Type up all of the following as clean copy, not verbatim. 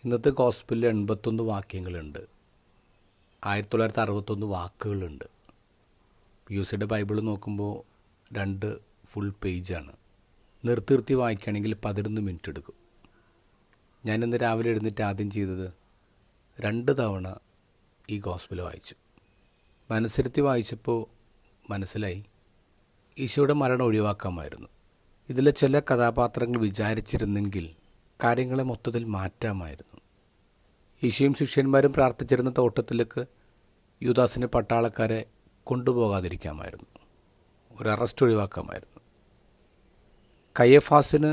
ഇന്നത്തെ ഗോസ്പലിൽ 81 വാക്യങ്ങളുണ്ട്. 1961 വാക്കുകളുണ്ട്. PUCയുടെ ബൈബിൾ നോക്കുമ്പോൾ 2 ഫുൾ പേജാണ്. നിർത്തി വായിക്കുകയാണെങ്കിൽ 11 മിനിറ്റ് എടുക്കും. ഞാനിന്ന് രാവിലെ എഴുന്നേറ്റ് ആദ്യം ചെയ്തത് 2 തവണ ഈ ഗോസ്പൽ വായിച്ചു. മനസ്സിരുത്തി വായിച്ചപ്പോൾ മനസ്സിലായി ഈശോയുടെ മരണം ഒഴിവാക്കാമായിരുന്നു. ഇതിലെ ചില കഥാപാത്രങ്ങൾ വിചാരിച്ചിരുന്നെങ്കിൽ കാര്യങ്ങളെ മൊത്തത്തിൽ മാറ്റാമായിരുന്നു. ഈശോയും ശിഷ്യന്മാരും പ്രാർത്ഥിച്ചിരുന്ന തോട്ടത്തിലേക്ക് യൂദാസിനെ പട്ടാളക്കാരെ കൊണ്ടുപോകാതിരിക്കാമായിരുന്നു. ഒരു അറസ്റ്റ് ഒഴിവാക്കാമായിരുന്നു. കയ്യഫാസിന്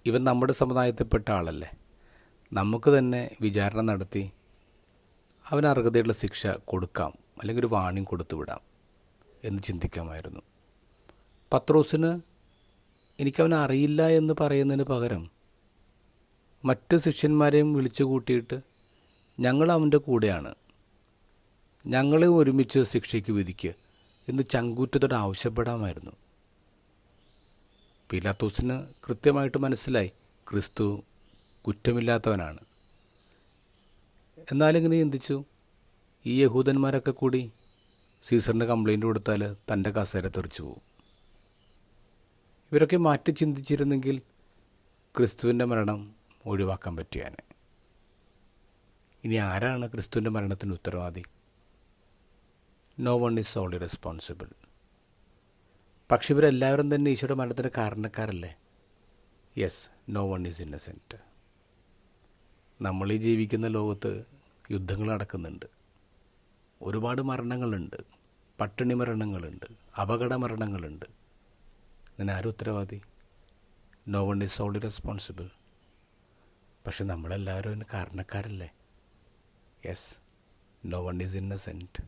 ഇവൻ നമ്മുടെ സമുദായത്തിൽപ്പെട്ട ആളല്ലേ, നമുക്ക് തന്നെ വിചാരണ നടത്തി അവന് അർഹതയുള്ള ശിക്ഷ കൊടുക്കാം, അല്ലെങ്കിൽ ഒരു വാണിംഗ് കൊടുത്തു വിടാം എന്ന് ചിന്തിക്കാമായിരുന്നു. പത്രോസിന് എനിക്കവനെ അറിയില്ല എന്ന് പറയുന്നതിന് പകരം മറ്റ് ശിഷ്യന്മാരെയും വിളിച്ചു കൂട്ടിയിട്ട് ഞങ്ങൾ അവൻ്റെ കൂടെയാണ്, ഞങ്ങളെ ഒരുമിച്ച് ശിക്ഷയ്ക്ക് വിധിക്കുക എന്ന് ചങ്കൂറ്റത്തോടെ ആവശ്യപ്പെടാമായിരുന്നു. പീലാത്തോസിന് കൃത്യമായിട്ട് മനസ്സിലായി ക്രിസ്തു കുറ്റമില്ലാത്തവനാണ്. എന്നാലിങ്ങനെ ചിന്തിച്ചു, ഈ യഹൂദന്മാരൊക്കെ കൂടി സീസറിന് കംപ്ലൈൻറ്റ് കൊടുത്താൽ തൻ്റെ കസേര തെറിച്ചു പോകും. ഇവരൊക്കെ മാറ്റി ചിന്തിച്ചിരുന്നെങ്കിൽ ക്രിസ്തുവിൻ്റെ മരണം ഒഴിവാക്കാൻ പറ്റിയാനെ. ഇനി ആരാണ് ക്രിസ്തുവിൻ്റെ മരണത്തിന് ഉത്തരവാദി? No one is solely responsible. പക്ഷെ ഇവരെല്ലാവരും തന്നെ ഈശോയുടെ മരണത്തിന് കാരണക്കാരല്ലേ? Yes, no one is innocent. നമ്മളീ ജീവിക്കുന്ന ലോകത്ത് യുദ്ധങ്ങൾ നടക്കുന്നുണ്ട്, ഒരുപാട് മരണങ്ങളുണ്ട്, പട്ടിണി മരണങ്ങളുണ്ട്, അപകട മരണങ്ങളുണ്ട്. ഇതിന് ആരും ഉത്തരവാദി? No one is solely responsible. പക്ഷെ നമ്മളെല്ലാവരും അതിന് കാരണക്കാരല്ലേ? Yes, no one is innocent.